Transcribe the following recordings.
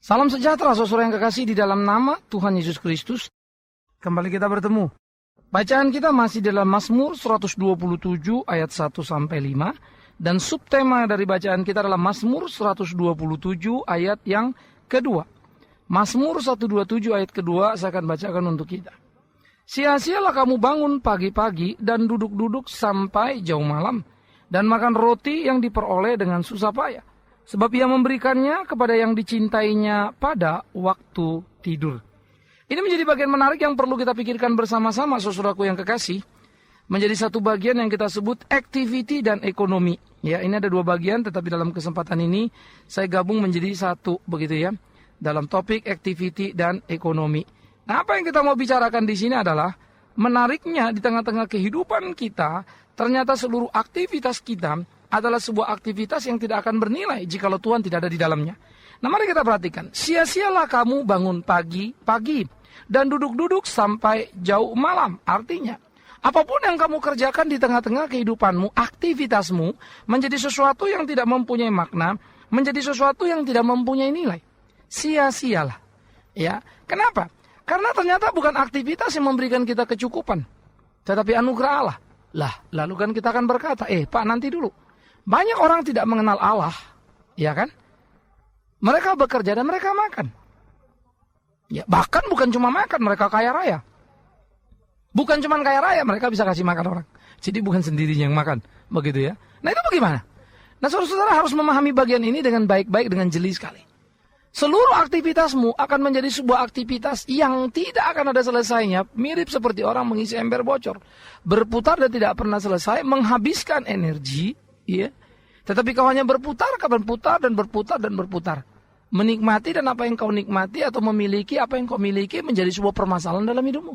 Salam sejahtera saudara yang kekasih di dalam nama Tuhan Yesus Kristus. Kembali kita bertemu. Bacaan kita masih dalam Mazmur 127 ayat 1 sampai 5 dan subtema dari bacaan kita adalah Mazmur 127 ayat yang kedua. Mazmur 127 ayat kedua saya akan bacakan untuk kita. Sia-sialah kamu bangun pagi-pagi dan duduk-duduk sampai jauh malam dan makan roti yang diperoleh dengan susah payah. Sebab ia memberikannya kepada yang dicintainya pada waktu tidur. Ini menjadi bagian menarik yang perlu kita pikirkan bersama-sama saudaraku yang kekasih. Menjadi satu bagian yang kita sebut activity dan ekonomi. Ya, ini ada dua bagian tetapi dalam kesempatan ini saya gabung menjadi satu begitu ya. Dalam topik activity dan ekonomi. Nah, apa yang kita mau bicarakan di sini adalah menariknya di tengah-tengah kehidupan kita, ternyata seluruh aktivitas kita adalah sebuah aktivitas yang tidak akan bernilai jikalau Tuhan tidak ada di dalamnya. Nah, mari kita perhatikan. Sia-sialah kamu bangun pagi-pagi dan duduk-duduk sampai jauh malam. Artinya, apapun yang kamu kerjakan di tengah-tengah kehidupanmu, aktivitasmu menjadi sesuatu yang tidak mempunyai makna, menjadi sesuatu yang tidak mempunyai nilai. Sia-sialah. Ya, kenapa? Karena ternyata bukan aktivitas yang memberikan kita kecukupan, tetapi anugerah Allah. Lah, lalu kan kita akan berkata, Pak nanti dulu. Banyak orang tidak mengenal Allah, ya kan? Mereka bekerja dan mereka makan. Ya, bahkan bukan cuma makan, mereka kaya raya. Bukan cuma kaya raya, mereka bisa kasih makan orang. Jadi bukan sendirinya yang makan, begitu ya. Nah, itu bagaimana? Nah, saudara-saudara harus memahami bagian ini dengan baik-baik, dengan jeli sekali. Seluruh aktivitasmu akan menjadi sebuah aktivitas yang tidak akan ada selesainya. Mirip seperti orang mengisi ember bocor. Berputar dan tidak pernah selesai, menghabiskan energi. Ya. Tetapi kau hanya berputar dan berputar dan berputar. Menikmati dan apa yang kau nikmati atau memiliki apa yang kau miliki menjadi sebuah permasalahan dalam hidupmu.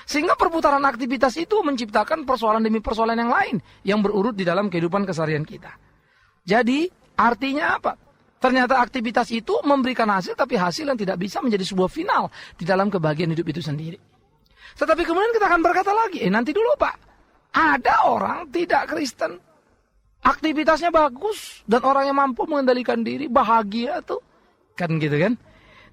Sehingga perputaran aktivitas itu menciptakan persoalan demi persoalan yang lain yang berurut di dalam kehidupan keseharian kita. Jadi artinya apa? Ternyata aktivitas itu memberikan hasil, tapi hasil yang tidak bisa menjadi sebuah final di dalam kebahagiaan hidup itu sendiri. Tetapi kemudian kita akan berkata lagi, nanti dulu Pak, ada orang tidak Kristen, aktivitasnya bagus, dan orang yang mampu mengendalikan diri, bahagia tuh. Kan gitu kan?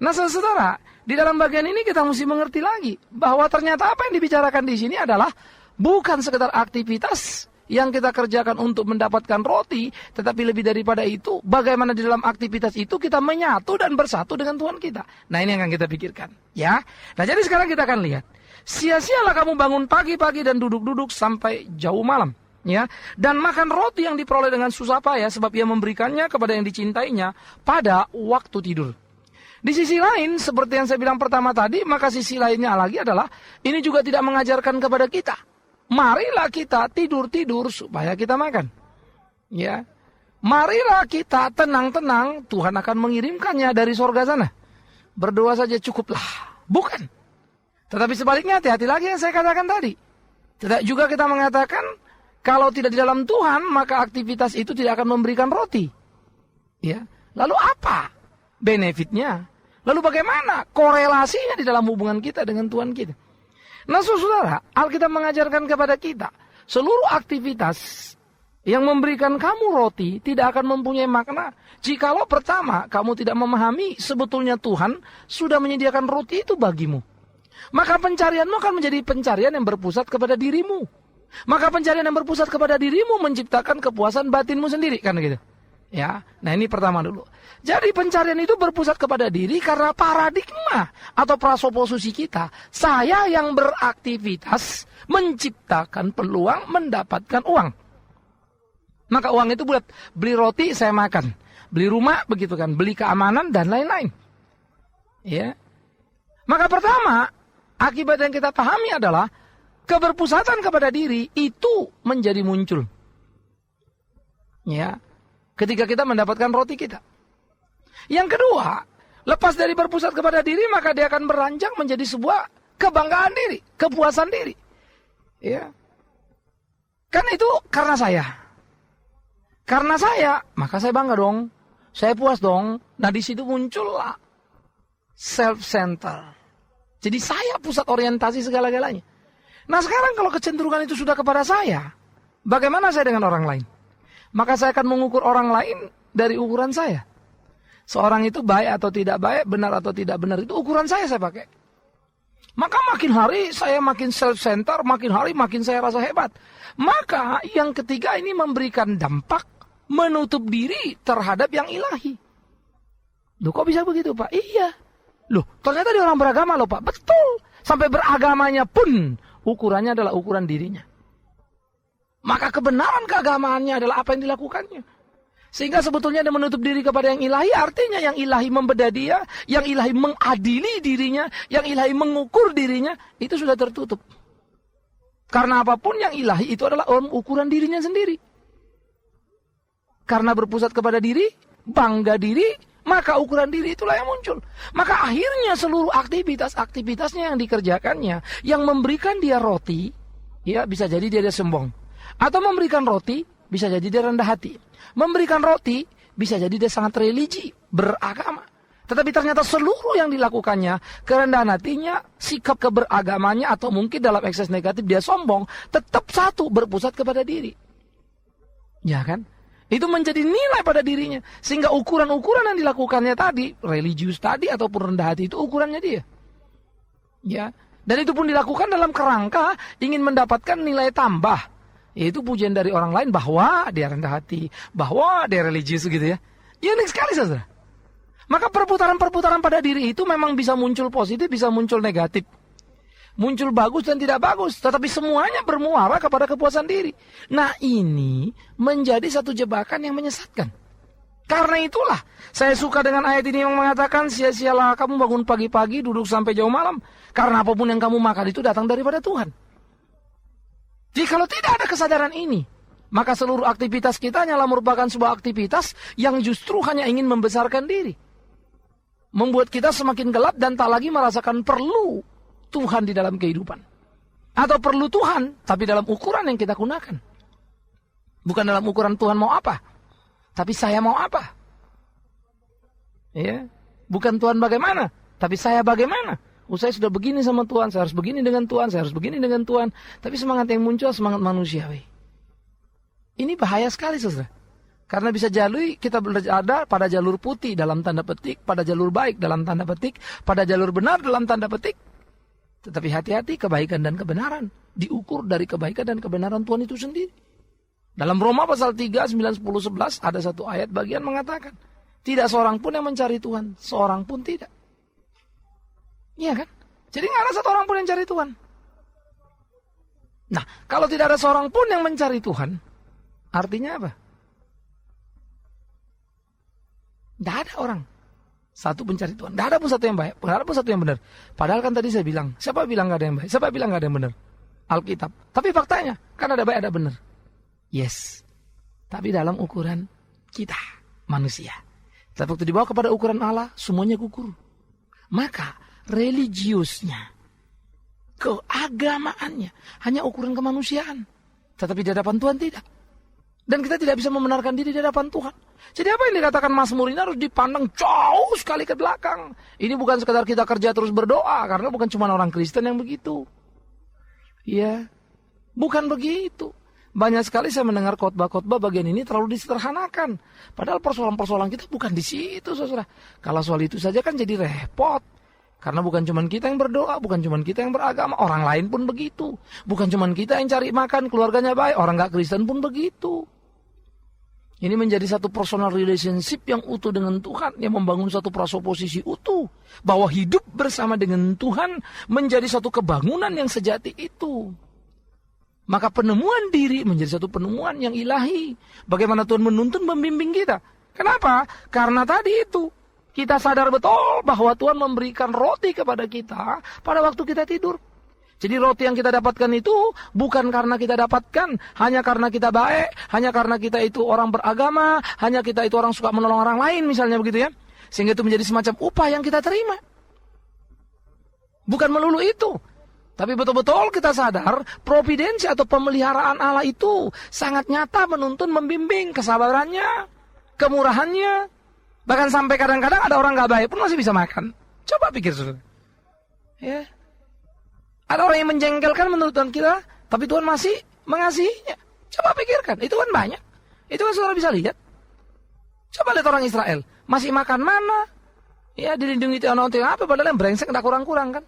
Nah saudara, di dalam bagian ini kita mesti mengerti lagi, bahwa ternyata apa yang dibicarakan di sini adalah bukan sekedar aktivitas yang kita kerjakan untuk mendapatkan roti, tetapi lebih daripada itu, bagaimana di dalam aktivitas itu kita menyatu dan bersatu dengan Tuhan kita. Nah, ini yang akan kita pikirkan, ya. Nah, jadi sekarang kita akan lihat. Sia-sialah kamu bangun pagi-pagi dan duduk-duduk sampai jauh malam, ya. Dan makan roti yang diperoleh dengan susah payah, sebab ia memberikannya kepada yang dicintainya pada waktu tidur. Di sisi lain, seperti yang saya bilang pertama tadi, maka sisi lainnya lagi adalah, ini juga tidak mengajarkan kepada kita. Marilah kita tidur-tidur supaya kita makan. Ya. Marilah kita tenang-tenang, Tuhan akan mengirimkannya dari sorga sana. Berdoa saja cukuplah. Bukan. Tetapi sebaliknya, hati-hati lagi yang saya katakan tadi. Tidak juga kita mengatakan, kalau tidak di dalam Tuhan, maka aktivitas itu tidak akan memberikan roti. Ya. Lalu apa benefitnya? Lalu bagaimana korelasinya di dalam hubungan kita dengan Tuhan kita? Nah saudara, Alkitab mengajarkan kepada kita, seluruh aktivitas yang memberikan kamu roti tidak akan mempunyai makna jikalau pertama kamu tidak memahami sebetulnya Tuhan sudah menyediakan roti itu bagimu. Maka pencarianmu akan menjadi pencarian yang berpusat kepada dirimu. Maka pencarian yang berpusat kepada dirimu menciptakan kepuasan batinmu sendiri, kan gitu. Ya, nah ini pertama dulu. Jadi pencarian itu berpusat kepada diri karena paradigma atau prasoposusi kita. Saya yang beraktivitas menciptakan peluang mendapatkan uang. Maka uang itu buat beli roti saya makan, beli rumah begitu kan, beli keamanan dan lain-lain. Ya. Maka pertama, akibat yang kita pahami adalah keberpusatan kepada diri itu menjadi muncul. Ya. Ketika kita mendapatkan roti kita. Yang kedua, lepas dari berpusat kepada diri, maka dia akan beranjak menjadi sebuah kebanggaan diri, kepuasan diri. Ya. Kan itu karena saya. Karena saya, maka saya bangga dong. Saya puas dong. Nah di situ muncullah self-center. Jadi saya pusat orientasi segala-galanya. Nah sekarang kalau kecenderungan itu sudah kepada saya, bagaimana saya dengan orang lain? Maka saya akan mengukur orang lain dari ukuran saya. Seorang itu baik atau tidak baik, benar atau tidak benar, itu ukuran saya pakai. Maka makin hari saya makin self-center, makin hari makin saya rasa hebat. Maka yang ketiga ini memberikan dampak menutup diri terhadap yang ilahi. Loh kok bisa begitu Pak? Iya. Loh ternyata dia orang beragama loh Pak. Betul. Sampai beragamanya pun ukurannya adalah ukuran dirinya. Maka kebenaran keagamaannya adalah apa yang dilakukannya. Sehingga sebetulnya dia menutup diri kepada yang ilahi, artinya yang ilahi membeda dia, yang ilahi mengadili dirinya, yang ilahi mengukur dirinya, itu sudah tertutup. Karena apapun yang ilahi itu adalah ukuran dirinya sendiri. Karena berpusat kepada diri, bangga diri, maka ukuran diri itulah yang muncul. Maka akhirnya seluruh aktivitasnya yang dikerjakannya, yang memberikan dia roti, ya bisa jadi dia sombong. Atau memberikan roti, bisa jadi dia rendah hati. Memberikan roti, bisa jadi dia sangat religi, beragama. Tetapi ternyata seluruh yang dilakukannya, kerendahan hatinya, sikap keberagamanya, atau mungkin dalam ekses negatif dia sombong, tetap satu, berpusat kepada diri. Ya kan? Itu menjadi nilai pada dirinya. Sehingga ukuran-ukuran yang dilakukannya tadi, religius tadi, ataupun rendah hati, itu ukurannya dia. Ya. Dan itu pun dilakukan dalam kerangka ingin mendapatkan nilai tambah. Yaitu pujian dari orang lain bahwa dia rendah hati, bahwa dia religius gitu ya. Ya unik sekali saudara. Maka perputaran-perputaran pada diri itu memang bisa muncul positif, bisa muncul negatif. Muncul bagus dan tidak bagus, tetapi semuanya bermuara kepada kepuasan diri. Nah ini menjadi satu jebakan yang menyesatkan. Karena itulah saya suka dengan ayat ini yang mengatakan sia-sialah kamu bangun pagi-pagi, duduk sampai jauh malam. Karena apapun yang kamu makan itu datang daripada Tuhan. Jadi kalau tidak ada kesadaran ini, maka seluruh aktivitas kita hanyalah merupakan sebuah aktivitas yang justru hanya ingin membesarkan diri. Membuat kita semakin gelap dan tak lagi merasakan perlu Tuhan di dalam kehidupan. Atau perlu Tuhan, tapi dalam ukuran yang kita gunakan. Bukan dalam ukuran Tuhan mau apa, tapi saya mau apa. Ya, bukan Tuhan bagaimana, tapi saya bagaimana. Saya sudah begini sama Tuhan, saya harus begini dengan Tuhan, saya harus begini dengan Tuhan. Tapi semangat yang muncul semangat manusiawi. Ini bahaya sekali saudara. Karena bisa jadi kita berada pada jalur putih dalam tanda petik, pada jalur baik dalam tanda petik, pada jalur benar dalam tanda petik. Tetapi hati-hati, kebaikan dan kebenaran diukur dari kebaikan dan kebenaran Tuhan itu sendiri. Dalam Roma pasal 3, 9, 10, 11 ada satu ayat bagian mengatakan, tidak seorang pun yang mencari Tuhan, seorang pun tidak. Iya kan? Jadi nggak ada satu orang pun yang cari Tuhan. Nah, kalau tidak ada seorang pun yang mencari Tuhan, artinya apa? Tidak ada orang satu pencari Tuhan. Tidak ada pun satu yang baik, tidak ada pun satu yang benar. Padahal kan tadi saya bilang, siapa bilang nggak ada yang baik? Siapa bilang nggak ada yang benar? Alkitab. Tapi faktanya, kan ada baik, ada benar. Yes. Tapi dalam ukuran kita, manusia. Tapi waktu dibawa kepada ukuran Allah, semuanya gugur. Maka religiusnya, keagamaannya hanya ukuran kemanusiaan, tetapi di hadapan Tuhan tidak. Dan kita tidak bisa membenarkan diri di hadapan Tuhan. Jadi apa yang dikatakan Mazmur ini harus dipandang jauh sekali ke belakang. Ini bukan sekadar kita kerja terus berdoa, karena bukan cuma orang Kristen yang begitu. Ya, bukan begitu. Banyak sekali saya mendengar khotbah-khotbah bagian ini terlalu disederhanakan. Padahal persoalan-persoalan kita bukan di situ, saudara. Kalau soal itu saja kan jadi repot. Karena bukan cuma kita yang berdoa, bukan cuma kita yang beragama, orang lain pun begitu. Bukan cuma kita yang cari makan, keluarganya baik, orang gak Kristen pun begitu. Ini menjadi satu personal relationship yang utuh dengan Tuhan, yang membangun satu prasoposisi utuh. Bahwa hidup bersama dengan Tuhan menjadi satu kebangunan yang sejati itu. Maka penemuan diri menjadi satu penemuan yang ilahi. Bagaimana Tuhan menuntun, membimbing kita. Kenapa? Karena tadi itu. Kita sadar betul bahwa Tuhan memberikan roti kepada kita pada waktu kita tidur. Jadi roti yang kita dapatkan itu bukan karena kita dapatkan hanya karena kita baik, hanya karena kita itu orang beragama, hanya kita itu orang suka menolong orang lain misalnya begitu ya. Sehingga itu menjadi semacam upah yang kita terima. Bukan melulu itu. Tapi betul-betul kita sadar providensi atau pemeliharaan Allah itu sangat nyata menuntun, membimbing kesabarannya, kemurahannya. Bahkan sampai kadang-kadang ada orang gak baik pun masih bisa makan. Coba pikir saudara. Ya. Ada orang yang menjengkelkan menurut Tuhan kita, tapi Tuhan masih mengasihinya. Coba pikirkan, itu kan banyak. Itu kan saudara bisa lihat. Coba lihat orang Israel. Masih makan mana? Ya dilindungi tiang-tiang apa, padahal yang brengsek tidak kurang-kurang kan?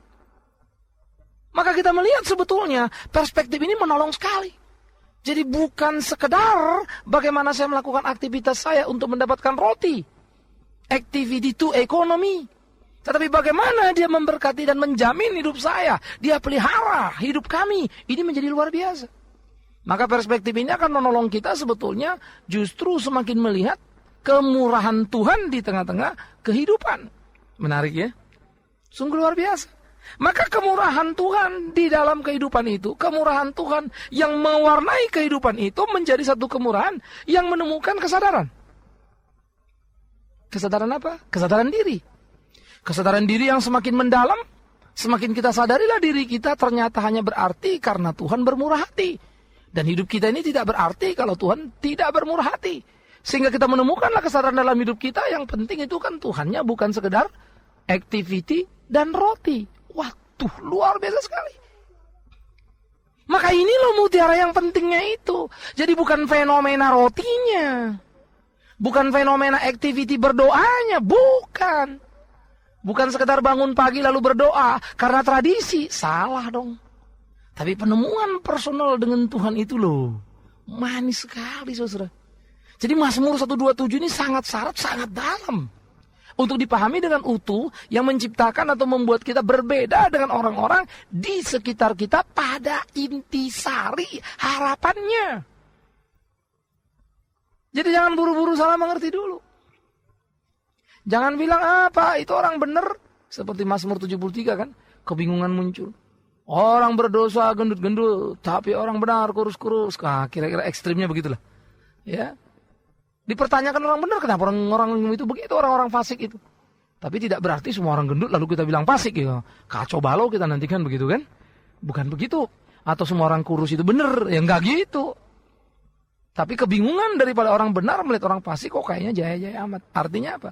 Maka kita melihat sebetulnya perspektif ini menolong sekali. Jadi bukan sekedar bagaimana saya melakukan aktivitas saya untuk mendapatkan roti. Activity to economy. Tetapi bagaimana dia memberkati dan menjamin hidup saya. Dia pelihara hidup kami. Ini menjadi luar biasa. Maka perspektif ini akan menolong kita sebetulnya justru semakin melihat kemurahan Tuhan di tengah-tengah kehidupan. Menarik ya? Sungguh luar biasa. Maka kemurahan Tuhan di dalam kehidupan itu, kemurahan Tuhan yang mewarnai kehidupan itu menjadi satu kemurahan yang menemukan kesadaran. Kesadaran apa? Kesadaran diri. Kesadaran diri yang semakin mendalam, semakin kita sadarilah diri kita ternyata hanya berarti karena Tuhan bermurah hati. Dan hidup kita ini tidak berarti kalau Tuhan tidak bermurah hati. Sehingga kita menemukanlah kesadaran dalam hidup kita yang penting itu kan Tuhannya bukan sekedar activity dan roti. Waduh, luar biasa sekali. Maka ini loh mutiara yang pentingnya itu. Jadi bukan fenomena rotinya. Bukan fenomena activity berdoanya. Bukan. Bukan sekedar bangun pagi lalu berdoa karena tradisi. Salah dong. Tapi penemuan personal dengan Tuhan itu loh. Manis sekali saudara. Jadi Mazmur 127 ini sangat syarat, sangat dalam. Untuk dipahami dengan utuh yang menciptakan atau membuat kita berbeda dengan orang-orang di sekitar kita pada intisari harapannya. Jadi jangan buru-buru salah mengerti dulu. Jangan bilang apa itu orang benar. Seperti Mazmur 73 kan. Kebingungan muncul. Orang berdosa gendut-gendut. Tapi orang benar kurus-kurus. Kira-kira ekstrimnya begitulah. Ya. Dipertanyakan orang benar, kenapa orang itu begitu, orang-orang fasik itu. Tapi tidak berarti semua orang gendut lalu kita bilang fasik ya. Kacau balau kita nantikan begitu kan. Bukan begitu. Atau semua orang kurus itu benar, ya enggak gitu. Tapi kebingungan daripada orang benar melihat orang fasik kok kayaknya jaya-jaya amat. Artinya apa?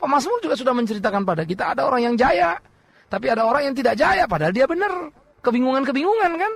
Mazmur juga sudah menceritakan pada kita ada orang yang jaya. Tapi ada orang yang tidak jaya padahal dia benar. Kebingungan-kebingungan kan.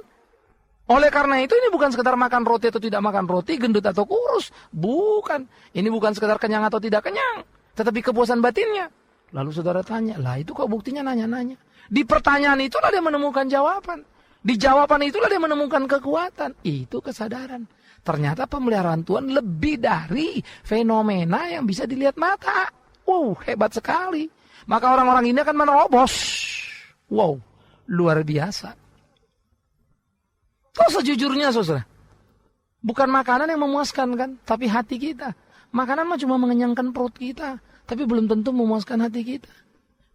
Oleh karena itu ini bukan sekedar makan roti atau tidak makan roti, gendut atau kurus. Bukan. Ini bukan sekedar kenyang atau tidak kenyang. Tetapi kepuasan batinnya. Lalu saudara tanya, lah itu kok buktinya nanya-nanya. Di pertanyaan itulah dia menemukan jawaban. Di jawaban itulah dia menemukan kekuatan. Itu kesadaran. Ternyata pemeliharaan Tuhan lebih dari fenomena yang bisa dilihat mata. Wow, hebat sekali. Maka orang-orang ini akan menerobos. Wow, luar biasa. Kok sejujurnya saudara, bukan makanan yang memuaskan kan, tapi hati kita. Makanan mah cuma mengenyangkan perut kita, tapi belum tentu memuaskan hati kita.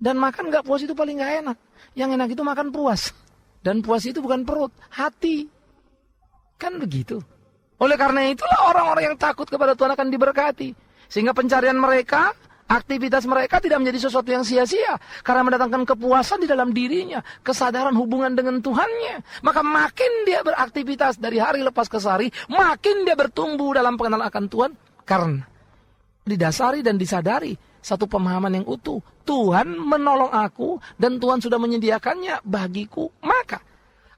Dan makan gak puas itu paling gak enak. Yang enak itu makan puas. Dan puas itu bukan perut, hati. Kan begitu. Oleh karena itulah orang-orang yang takut kepada Tuhan akan diberkati. Sehingga pencarian mereka, aktivitas mereka tidak menjadi sesuatu yang sia-sia. Karena mendatangkan kepuasan di dalam dirinya. Kesadaran hubungan dengan Tuhannya. Maka makin dia beraktivitas dari hari lepas ke hari. Makin dia bertumbuh dalam pengenalan akan Tuhan. Karena didasari dan disadari satu pemahaman yang utuh. Tuhan menolong aku dan Tuhan sudah menyediakannya bagiku. Maka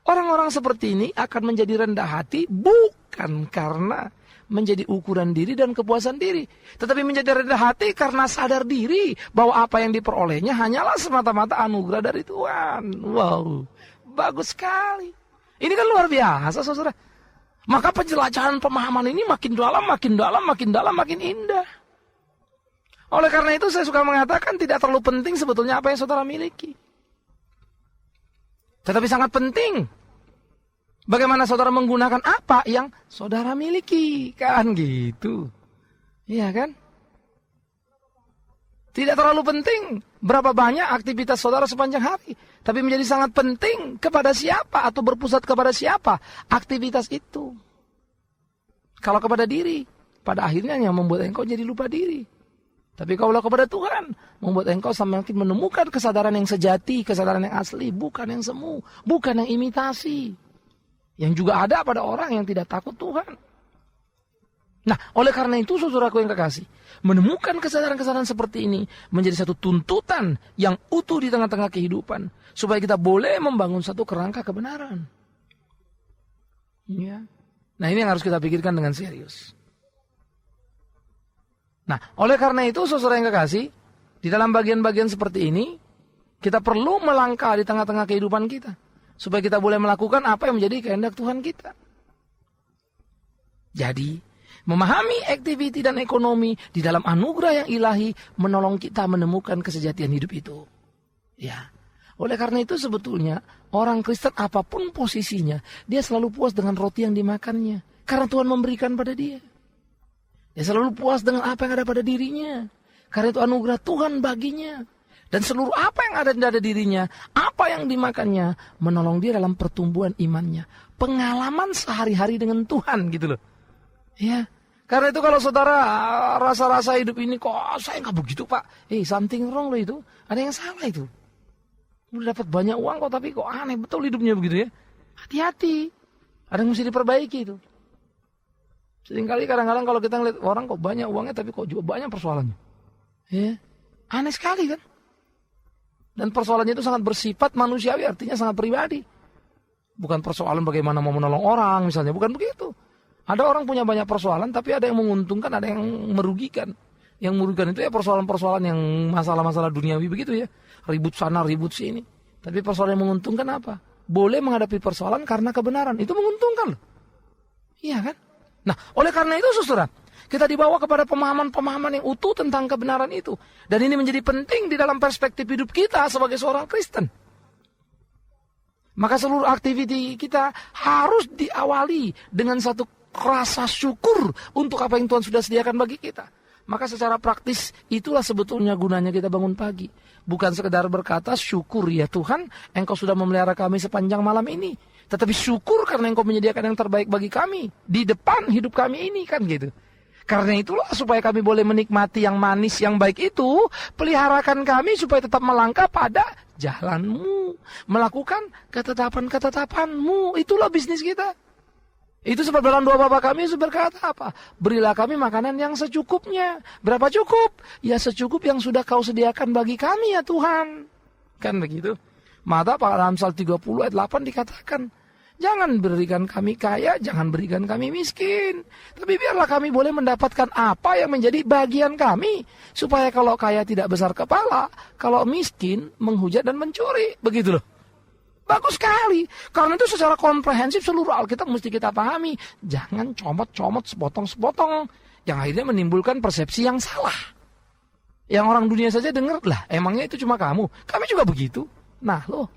orang-orang seperti ini akan menjadi rendah hati bukan karena menjadi ukuran diri dan kepuasan diri. Tetapi menjadi rendah hati karena sadar diri bahwa apa yang diperolehnya hanyalah semata-mata anugerah dari Tuhan. Wow, bagus sekali. Ini kan luar biasa saudara. Maka penjelajahan pemahaman ini makin dalam, makin dalam, makin dalam, makin indah. Oleh karena itu saya suka mengatakan tidak terlalu penting sebetulnya apa yang saudara miliki. Tetapi sangat penting bagaimana saudara menggunakan apa yang saudara miliki. Kan gitu. Iya kan? Tidak terlalu penting berapa banyak aktivitas saudara sepanjang hari. Tapi menjadi sangat penting kepada siapa atau berpusat kepada siapa aktivitas itu. Kalau kepada diri, pada akhirnya yang membuat engkau jadi lupa diri. Tapi kalau kepada Tuhan, membuat engkau semakin menemukan kesadaran yang sejati, kesadaran yang asli, bukan yang semu, bukan yang imitasi. Yang juga ada pada orang yang tidak takut Tuhan. Nah, oleh karena itu saudaraku yang kekasih, menemukan kesadaran-kesadaran seperti ini menjadi satu tuntutan yang utuh di tengah-tengah kehidupan. Supaya kita boleh membangun satu kerangka kebenaran. Ya. Nah, ini yang harus kita pikirkan dengan serius. Nah, oleh karena itu saudara yang kekasih, di dalam bagian-bagian seperti ini, kita perlu melangkah di tengah-tengah kehidupan kita. Supaya kita boleh melakukan apa yang menjadi kehendak Tuhan kita. Jadi, memahami activity dan ekonomi di dalam anugerah yang ilahi menolong kita menemukan kesejatian hidup itu. Ya. Oleh karena itu sebetulnya orang Kristen apapun posisinya, dia selalu puas dengan roti yang dimakannya. Karena Tuhan memberikan pada dia. Dia selalu puas dengan apa yang ada pada dirinya. Karena itu anugerah Tuhan baginya. Dan seluruh apa yang ada pada dirinya, apa yang dimakannya, menolong dia dalam pertumbuhan imannya. Pengalaman sehari-hari dengan Tuhan gitu loh. Ya. Karena itu kalau saudara rasa-rasa hidup ini, kok saya nggak begitu Pak. Something wrong loh itu. Ada yang salah itu. Udah dapat banyak uang kok, tapi kok aneh betul hidupnya begitu ya. Hati-hati. Ada yang mesti diperbaiki itu. Seringkali kadang-kadang kalau kita ngeliat orang kok banyak uangnya, tapi kok juga banyak persoalannya. Ya. Aneh sekali kan. Dan persoalannya itu sangat bersifat manusiawi, artinya sangat pribadi. Bukan persoalan bagaimana mau menolong orang misalnya, bukan begitu. Ada orang punya banyak persoalan, tapi ada yang menguntungkan, ada yang merugikan. Yang merugikan itu ya persoalan-persoalan yang masalah-masalah duniawi begitu ya. Ribut sana, ribut sini. Tapi persoalan yang menguntungkan apa? Boleh menghadapi persoalan karena kebenaran. Itu menguntungkan loh. Iya kan? Nah, oleh karena itu saudara, kita dibawa kepada pemahaman-pemahaman yang utuh tentang kebenaran itu. Dan ini menjadi penting di dalam perspektif hidup kita sebagai seorang Kristen. Maka seluruh aktiviti kita harus diawali dengan satu rasa syukur untuk apa yang Tuhan sudah sediakan bagi kita. Maka secara praktis itulah sebetulnya gunanya kita bangun pagi. Bukan sekedar berkata syukur ya Tuhan, Engkau sudah memelihara kami sepanjang malam ini. Tetapi syukur karena Engkau menyediakan yang terbaik bagi kami di depan hidup kami ini kan gitu. Karena itulah supaya kami boleh menikmati yang manis, yang baik itu, peliharakan kami supaya tetap melangkah pada jalan-Mu. Melakukan ketetapan-ketetapan-Mu. Itulah bisnis kita. Itu sebab dalam doa Bapa kami Yesus berkata apa? Berilah kami makanan yang secukupnya. Berapa cukup? Ya secukup yang sudah Kau sediakan bagi kami ya Tuhan. Kan begitu. Maka pada Amsal 30 ayat 8 dikatakan, jangan berikan kami kaya, jangan berikan kami miskin. Tapi biarlah kami boleh mendapatkan apa yang menjadi bagian kami. Supaya kalau kaya tidak besar kepala, kalau miskin menghujat dan mencuri. Begitu loh. Bagus sekali. Karena itu secara komprehensif seluruh Alkitab mesti kita pahami. Jangan comot-comot, sepotong-sepotong. Yang akhirnya menimbulkan persepsi yang salah. Yang orang dunia saja dengar, lah emangnya itu cuma kamu. Kami juga begitu. Nah loh.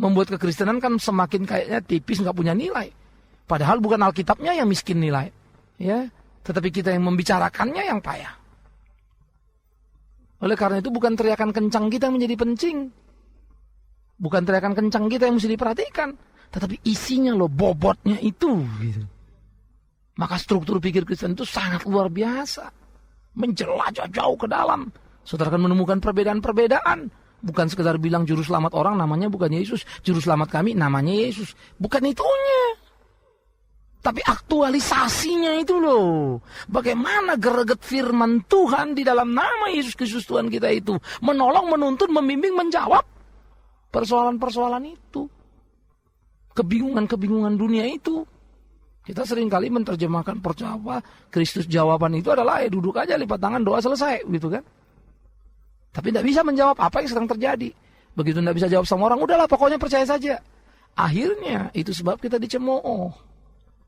Membuat kekristenan kan semakin kayaknya tipis, nggak punya nilai. Padahal bukan Alkitabnya yang miskin nilai. Ya. Tetapi kita yang membicarakannya yang payah. Oleh karena itu bukan teriakan kencang kita yang menjadi penting. Bukan teriakan kencang kita yang mesti diperhatikan, tetapi isinya loh, bobotnya itu gitu. Maka struktur pikir Kristen itu sangat luar biasa. Menjelajah jauh ke dalam. Saudara akan menemukan perbedaan-perbedaan. Bukan sekedar bilang juru selamat orang namanya bukan Yesus, juru selamat kami namanya Yesus. Bukan itunya. Tapi aktualisasinya itu loh. Bagaimana greget firman Tuhan di dalam nama Yesus Kristus Tuhan kita itu menolong, menuntun, membimbing, menjawab persoalan-persoalan itu. Kebingungan-kebingungan dunia itu. Kita seringkali menerjemahkan percaya Kristus jawaban itu adalah duduk aja, lipat tangan, doa selesai gitu kan. Tapi tidak bisa menjawab apa yang sedang terjadi. Begitu tidak bisa jawab sama orang, udahlah pokoknya percaya saja. Akhirnya itu sebab kita dicemooh.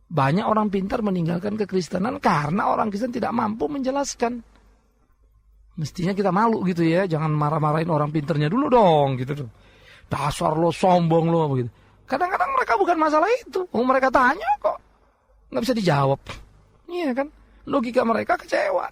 Banyak orang pintar meninggalkan kekristenan karena orang Kristen tidak mampu menjelaskan. Mestinya kita malu gitu ya, jangan marah-marahin orang pintarnya dulu dong gitu tuh. Dasar lo, sombong lo begitu. Kadang-kadang mereka bukan masalah itu. Mereka tanya kok nggak bisa dijawab. Iya kan? Logika mereka kecewa.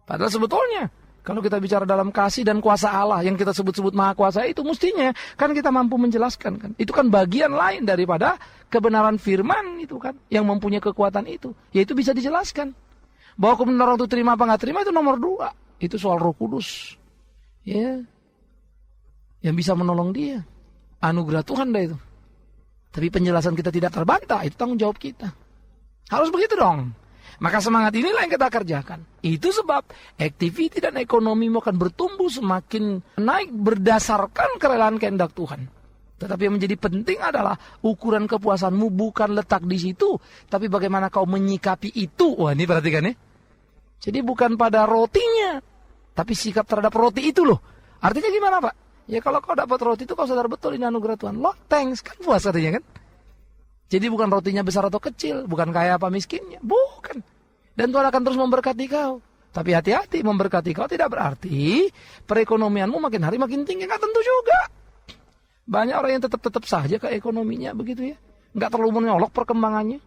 Padahal sebetulnya kalau kita bicara dalam kasih dan kuasa Allah yang kita sebut-sebut maha kuasa itu, mestinya kan kita mampu menjelaskan kan. Itu kan bagian lain daripada kebenaran firman itu kan, yang mempunyai kekuatan itu. Yaitu bisa dijelaskan. Bahwa kebenaran itu terima apa nggak terima itu nomor 2. Itu soal Roh Kudus. Ya. Yang bisa menolong dia. Anugerah Tuhan dah itu. Tapi penjelasan kita tidak terbantah, itu tanggung jawab kita. Harus begitu dong. Maka semangat inilah yang kita kerjakan. Itu sebab activity dan ekonomi akan bertumbuh semakin naik berdasarkan kerelaan kehendak Tuhan. Tetapi yang menjadi penting adalah ukuran kepuasanmu bukan letak di situ, tapi bagaimana kau menyikapi itu. Wah, ini perhatikan ya. Jadi bukan pada rotinya, tapi sikap terhadap roti itu loh. Artinya gimana Pak? Ya kalau kau dapat roti itu kau sadar betul ini anugerah Tuhan. Loh thanks, kan puas artinya kan. Jadi bukan rotinya besar atau kecil, bukan kaya apa miskinnya, bukan. Dan Tuhan akan terus memberkati kau. Tapi hati-hati, memberkati kau tidak berarti perekonomianmu makin hari makin tinggi, nggak tentu juga. Banyak orang yang tetap saja ke ekonominya begitu ya. Nggak terlalu menyolok perkembangannya.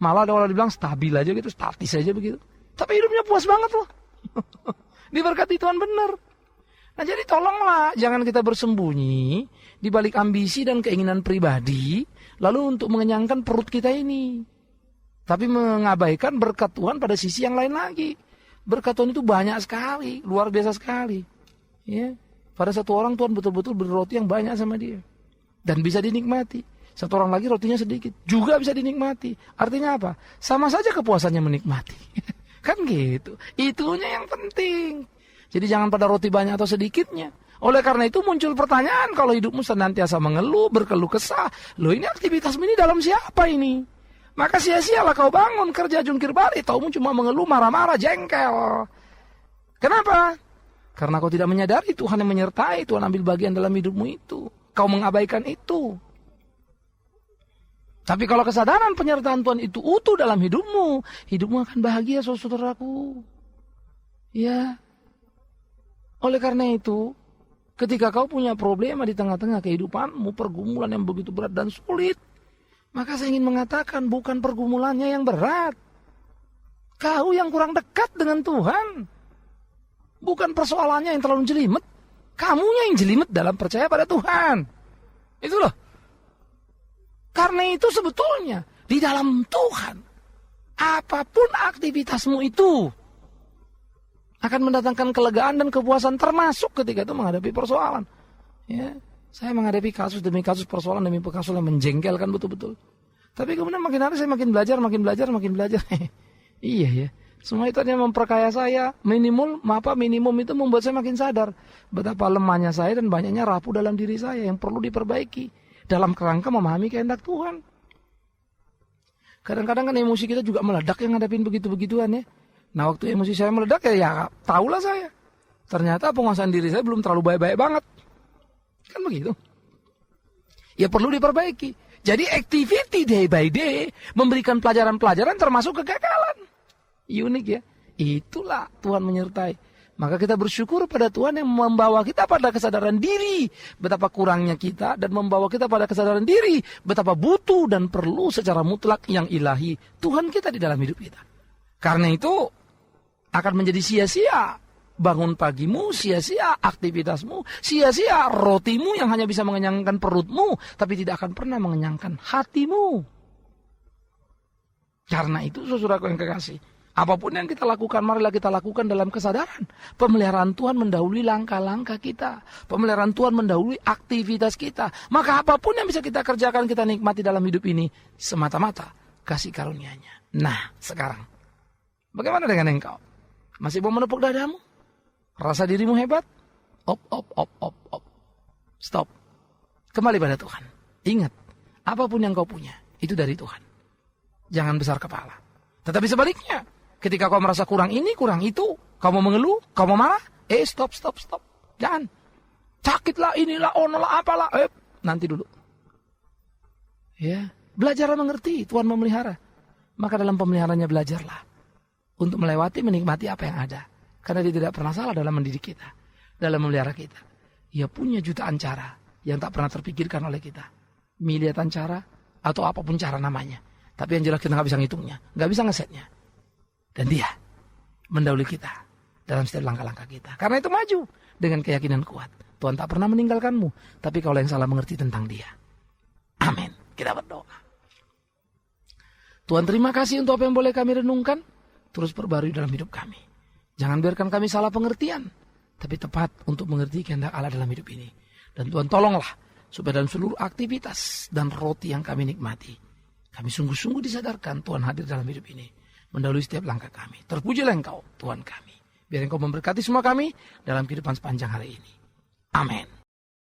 Malah ada orang bilang stabil aja gitu, statis aja begitu. Tapi hidupnya puas banget loh. Diberkati Tuhan benar. Nah jadi tolonglah jangan kita bersembunyi di balik ambisi dan keinginan pribadi lalu untuk mengenyangkan perut kita ini. Tapi mengabaikan berkat Tuhan pada sisi yang lain lagi. Berkat Tuhan itu banyak sekali, luar biasa sekali. Ya. Pada satu orang Tuhan betul-betul beri roti yang banyak sama dia. Dan bisa dinikmati. Satu orang lagi rotinya sedikit, juga bisa dinikmati. Artinya apa? Sama saja kepuasannya menikmati. Kan gitu. Itunya yang penting. Jadi jangan pada roti banyak atau sedikitnya. Oleh karena itu muncul pertanyaan kalau hidupmu senantiasa mengeluh, berkeluh kesah. Loh ini aktivitasmu ini dalam siapa ini? Maka sia-sialah kau bangun kerja jungkir balik. Taumu cuma mengeluh, marah-marah, jengkel. Kenapa? Karena kau tidak menyadari Tuhan yang menyertai. Tuhan ambil bagian dalam hidupmu itu. Kau mengabaikan itu. Tapi kalau kesadaran penyertaan Tuhan itu utuh dalam hidupmu, hidupmu akan bahagia, saudaraku. Ya. Oleh karena itu, ketika kau punya problema di tengah-tengah kehidupanmu, pergumulan yang begitu berat dan sulit, maka saya ingin mengatakan bukan pergumulannya yang berat. Kau yang kurang dekat dengan Tuhan. Bukan persoalannya yang terlalu jelimet. Kamunya yang jelimet dalam percaya pada Tuhan. Itu loh. Karena itu sebetulnya di dalam Tuhan, apapun aktivitasmu itu akan mendatangkan kelegaan dan kepuasan termasuk ketika itu menghadapi persoalan. Ya, saya menghadapi kasus demi kasus, persoalan demi kasus yang menjengkelkan betul-betul. Tapi kemudian makin hari saya makin belajar. Iya ya, semua itu hanya memperkaya saya. Minimum itu membuat saya makin sadar betapa lemahnya saya dan banyaknya rapuh dalam diri saya yang perlu diperbaiki. Dalam kerangka memahami kehendak Tuhan. Kadang-kadang kan emosi kita juga meledak yang ngadapin begitu-begituan ya. Nah waktu emosi saya meledak ya tahulah saya. Ternyata penguasaan diri saya belum terlalu baik-baik banget. Kan begitu. Ya perlu diperbaiki. Jadi activity day by day memberikan pelajaran-pelajaran termasuk kegagalan. Unik ya. Itulah Tuhan menyertai. Maka kita bersyukur pada Tuhan yang membawa kita pada kesadaran diri betapa kurangnya kita dan membawa kita pada kesadaran diri betapa butuh dan perlu secara mutlak yang ilahi Tuhan kita di dalam hidup kita. Karena itu akan menjadi sia-sia bangun pagimu, sia-sia aktivitasmu, sia-sia rotimu yang hanya bisa mengenyangkan perutmu tapi tidak akan pernah mengenyangkan hatimu. Karena itu saudaraku yang kekasih, apapun yang kita lakukan, marilah kita lakukan dalam kesadaran. Pemeliharaan Tuhan mendahului langkah-langkah kita. Pemeliharaan Tuhan mendahului aktivitas kita. Maka apapun yang bisa kita kerjakan, kita nikmati dalam hidup ini semata-mata kasih karunia-Nya. Nah, sekarang bagaimana dengan engkau? Masih mau menepuk dadamu? Rasa dirimu hebat? Op. Stop. Kembali pada Tuhan. Ingat, apapun yang kau punya, itu dari Tuhan. Jangan besar kepala. Tetapi sebaliknya, ketika kau merasa kurang ini, kurang itu, kau mau mengeluh, kau mau marah, stop. Jangan. Sakitlah, inilah, onolah, apalah. Nanti dulu. Ya, belajarlah mengerti, Tuhan memelihara. Maka dalam pemeliharanya belajarlah untuk melewati, menikmati apa yang ada. Karena dia tidak pernah salah dalam mendidik kita, dalam memelihara kita. Dia punya jutaan cara yang tak pernah terpikirkan oleh kita. Miliatan cara atau apapun cara namanya. Tapi yang jelas kita nggak bisa ngitungnya, nggak bisa ngesetnya. Dan dia mendahului kita dalam setiap langkah-langkah kita. Karena itu maju dengan keyakinan kuat. Tuhan tak pernah meninggalkanmu, tapi kau yang salah mengerti tentang dia. Amin. Kita berdoa. Tuhan terima kasih untuk apa yang boleh kami renungkan. Terus perbarui dalam hidup kami. Jangan biarkan kami salah pengertian, tapi tepat untuk mengerti kehendak Allah dalam hidup ini. Dan Tuhan tolonglah supaya dalam seluruh aktivitas dan roti yang kami nikmati, kami sungguh-sungguh disadarkan Tuhan hadir dalam hidup ini. Mendahului setiap langkah kami. Terpujilah Engkau, Tuhan kami. Biar Engkau memberkati semua kami dalam kehidupan sepanjang hari ini. Amin.